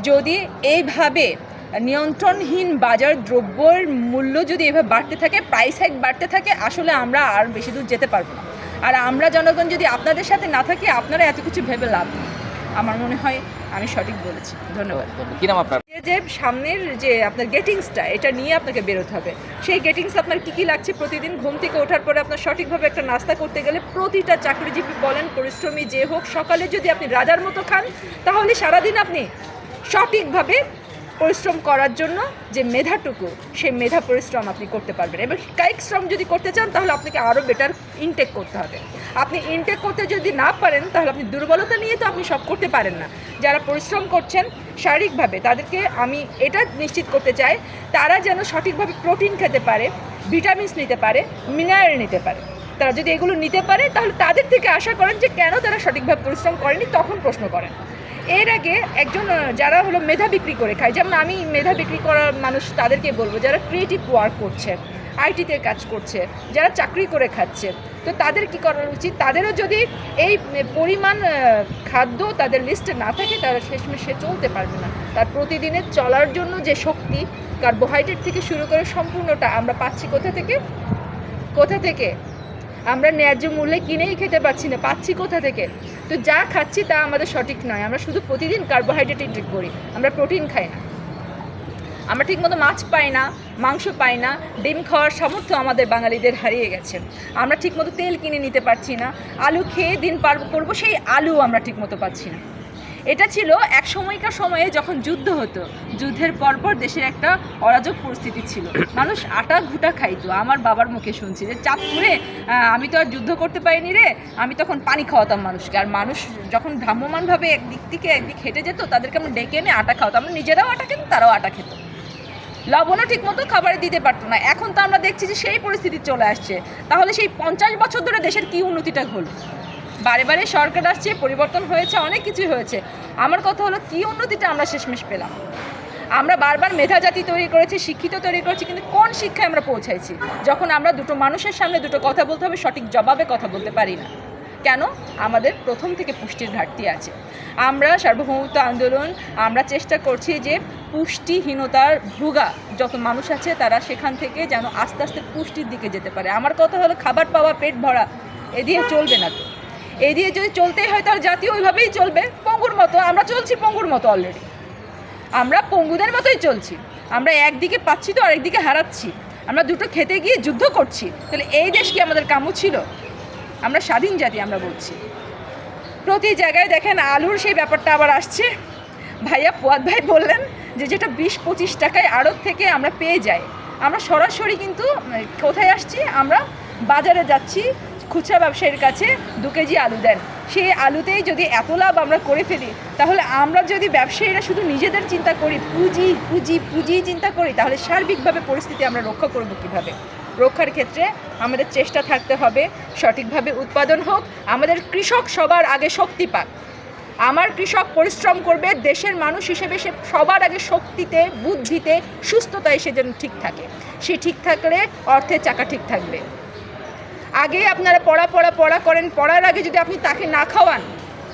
যদি এইভাবে নিয়ন্ত্রণহীন বাজার দ্রব্যের মূল্য যদি এভাবে বাড়তে থাকে, প্রাইস হাইক বাড়তে থাকে, আসলে আমরা আর বেশি দূর যেতে পারবো না। আর আমরা জনগণ যদি আপনাদের সাথে না থাকি, আপনারা এত কিছু ভেবে লাভ নেই। আমার মনে হয় আমি সঠিক বলেছি। ধন্যবাদ। কি নাম আপনার? যে সামনের যে আপনার গেটিংসটা, এটা নিয়ে আপনাকে বেরোতে হবে। সেই গেটিংস আপনার কী কী লাগছে, প্রতিদিন ঘুম থেকে ওঠার পরে আপনার সঠিকভাবে একটা নাস্তা করতে গেলে প্রতিটা চাকরিজীবী বলেন, পরিশ্রমী যে হোক, সকালে যদি আপনি রাজার মতো খান, তাহলে সারাদিন আপনি সঠিকভাবে পরিশ্রম করার জন্য যে মেধাটুকু, সেই মেধা পরিশ্রম আপনি করতে পারবেন। এবং কায়িক শ্রম যদি করতে চান, তাহলে আপনাকে আরও বেটার ইনটেক করতে হবে। আপনি ইনটেক করতে যদি না পারেন, তাহলে আপনি দুর্বলতা নিয়ে তো আপনি সব করতে পারেন না। যারা পরিশ্রম করছেন শারীরিকভাবে, তাদেরকে আমি এটা নিশ্চিত করতে চাই, তারা যেন সঠিকভাবে প্রোটিন খেতে পারে, ভিটামিনস নিতে পারে, মিনারেল নিতে পারে। তারা যদি এগুলো নিতে পারে, তাহলে তাদের থেকে আশা করেন যে কেন তারা সঠিকভাবে পরিশ্রম করেনি, তখন প্রশ্ন করেন। এর আগে একজন যারা হলো মেধা বিক্রি করে খায়, যেমন আমি মেধা বিক্রি করার মানুষ, তাদেরকে বলবো যারা ক্রিয়েটিভ ওয়ার্ক করছে, আইটিতে কাজ করছে, যারা চাকরি করে খাচ্ছে, তো তাদের কি করা উচিত? তাদেরও যদি এই পরিমাণ খাদ্য তাদের লিস্টে না থাকে, তারা শেষমেশ সে চলতে পারবে না। তার প্রতিদিনের চলার জন্য যে শক্তি, কার্বোহাইড্রেট থেকে শুরু করে সম্পূর্ণটা আমরা পাচ্ছি কোথা থেকে? আমরা ন্যায্য মূল্যে কিনেই খেতে পাচ্ছি না, পাচ্ছি কোথা থেকে? তো যা খাচ্ছি তা আমাদের সঠিক নয়। আমরা শুধু প্রতিদিন কার্বোহাইড্রেট ইনটেক করি, আমরা প্রোটিন খাই না। আমরা ঠিকমতো মাছ পাই না, মাংস পাই না, ডিম খাওয়ার সামর্থ্য আমাদের বাঙালিদের হারিয়ে গেছে। আমরা ঠিকমতো তেল কিনে নিতে পারছি না, আলু খেয়ে দিন পার করবো, সেই আলু আমরা ঠিকমতো পাচ্ছি না। এটা ছিল এক সময়কার সময়ে যখন যুদ্ধ হতো, যুদ্ধের পরপর দেশের একটা অরাজক পরিস্থিতি ছিল, মানুষ আটা ঘুটা খাইতো। আমার বাবার মুখে শুনছি যে চাঁদপুরে আমি তো আর যুদ্ধ করতে পারিনি রে, আমি তখন পানি খাওয়াতাম মানুষকে। আর মানুষ যখন ভ্রাম্যমানভাবে একদিক থেকে একদিক হেঁটে যেত, তাদেরকে আমরা ডেকে এনে আটা খাওয়াতাম। আমরা নিজেরাও আটা খেতাম, তারাও আটা খেত। লবণও ঠিকমতো খাবারে দিতে পারতো না। এখন তো আমরা দেখছি যে সেই পরিস্থিতি চলে আসছে। তাহলে সেই 50 বছর ধরে দেশের কী উন্নতিটা হলো? বারে বারে সরকার আসছে, পরিবর্তন হয়েছে, অনেক কিছুই হয়েছে। আমার কথা হলো, কী উন্নতিটা আমরা শেষমেশ পেলাম? আমরা বারবার মেধা জাতি তৈরি করেছি, শিক্ষিত তৈরি করেছি, কিন্তু কোন শিক্ষায় আমরা পৌঁছাইছি? যখন আমরা দুটো মানুষের সামনে দুটো কথা বলতে হবে, সঠিক জবাবে কথা বলতে পারি না। কেন? আমাদের প্রথম থেকে পুষ্টির ঘাটতি আছে। আমরা সার্বভৌমত্ব আন্দোলন, আমরা চেষ্টা করছি যে পুষ্টিহীনতার ভোগা যত মানুষ আছে, তারা সেখান থেকে যেন আস্তে আস্তে পুষ্টির দিকে যেতে পারে। আমার কথা হলো, খাবার পাওয়া, পেট ভরা, এ দিয়ে চলবে না। তো এই দিয়ে যদি চলতেই হয়, তাহলে জাতীয় ওইভাবেই চলবে, পঙ্গুর মতো। আমরা চলছি পঙ্গুর মতো, অলরেডি আমরা পঙ্গুদের মতোই চলছি। আমরা একদিকে পাচ্ছি তো আরেকদিকে হারাচ্ছি। আমরা দুটো খেতে গিয়ে যুদ্ধ করছি। তাহলে এই দেশ কি আমাদের কাম্য ছিল? আমরা স্বাধীন জাতি, আমরা বলছি। প্রতি জায়গায় দেখেন আলুর সেই ব্যাপারটা আবার আসছে। ভাইয়া ফুয়াদ ভাই বললেন যে যেটা 20-25 টাকায় আড়ত থেকে আমরা পেয়ে যাই। আমরা সরাসরি কিন্তু কোথায় আসছি? আমরা বাজারে যাচ্ছি, খুচরা ব্যবসায়ীর কাছে 2 কেজি আলু দেন। সেই আলুতেই যদি এত লাভ আমরা করে ফেলি, তাহলে আমরা যদি ব্যবসায়ীরা শুধু নিজেদের চিন্তা করি, পুঁজি চিন্তা করি, তাহলে সার্বিকভাবে পরিস্থিতি আমরা রক্ষা করব কীভাবে? রক্ষার ক্ষেত্রে আমাদের চেষ্টা থাকতে হবে সঠিকভাবে উৎপাদন হোক, আমাদের কৃষক সবার আগে শক্তি পাক। আমার কৃষক পরিশ্রম করবে, দেশের মানুষ হিসেবে সে সবার আগে শক্তিতে, বুদ্ধিতে, সুস্থতায় সে যেন ঠিক থাকে। সে ঠিক থাকলে অর্থের চাকা ঠিক থাকবে। আগেই আপনারা পড়া করেন, পড়ার আগে যদি আপনি তাকে না খাওয়ান,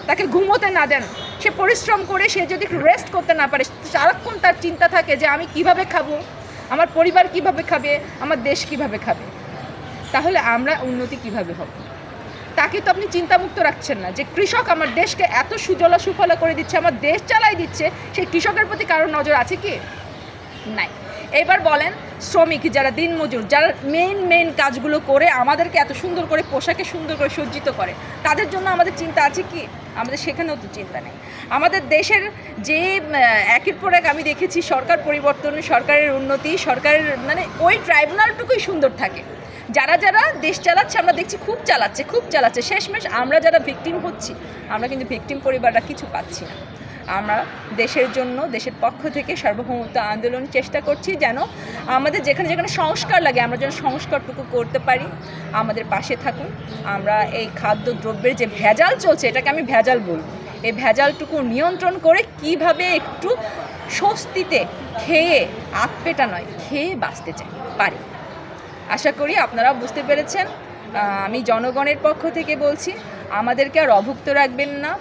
তাকে ঘুমোতে না দেন, সে পরিশ্রম করে সে যদি রেস্ট করতে না পারে, সারাক্ষণ তার চিন্তা থাকে যে আমি কিভাবে খাবো, আমার পরিবার কিভাবে খাবে, আমার দেশ কিভাবে খাবে, তাহলে আমরা উন্নতি কিভাবে হব? তাকে তো আপনি চিন্তামুক্ত রাখছেন না। যে কৃষক আমার দেশকে এত সুজলা সুফলা করে দিচ্ছে, আমার দেশ চালাই দিচ্ছে, সেই কৃষকের প্রতি কারোর নজর আছে কি? নাই। এবার বলেন, শ্রমিক যারা দিনমজুর, যারা মেইন কাজগুলো করে আমাদেরকে এত সুন্দর করে পোশাকে সুন্দর করে সজ্জিত করে, তাদের জন্য আমাদের চিন্তা আছে কি? আমাদের সেখানেও তো চিন্তা নেই। আমাদের দেশের যে একের পর এক আমি দেখেছি সরকার পরিবর্তন, সরকারের উন্নতি, সরকারের মানে ওই ট্রাইব্যুনালটুকুই সুন্দর থাকে। যারা দেশ চালাচ্ছে, আমরা দেখছি খুব চালাচ্ছে, শেষমেশ আমরা যারা ভিকটিম হচ্ছি, আমরা কিন্তু ভিকটিম পরিবাররা কিছু পাচ্ছি না। আমরা দেশের জন্য, দেশের পক্ষ থেকে সার্বভৌমত্ব আন্দোলন চেষ্টা করছি যেন আমাদের যেখানে সংস্কার লাগে, আমরা যেন সংস্কারটুকু করতে পারি। আমাদের পাশে থাকুন। আমরা এই খাদ্যদ্রব্যের যে ভেজাল চলছে, এটাকে আমি ভেজাল বলব, এই ভেজালটুকু নিয়ন্ত্রণ করে কিভাবে একটু স্বস্তিতে খেয়ে, আতপেটা নয়, খেয়ে বাঁচতে পারি। আশা করি আপনারা বুঝতে পেরেছেন। আমি জনগণের পক্ষ থেকে বলছি, আমাদেরকে আর অভুক্ত রাখবেন না।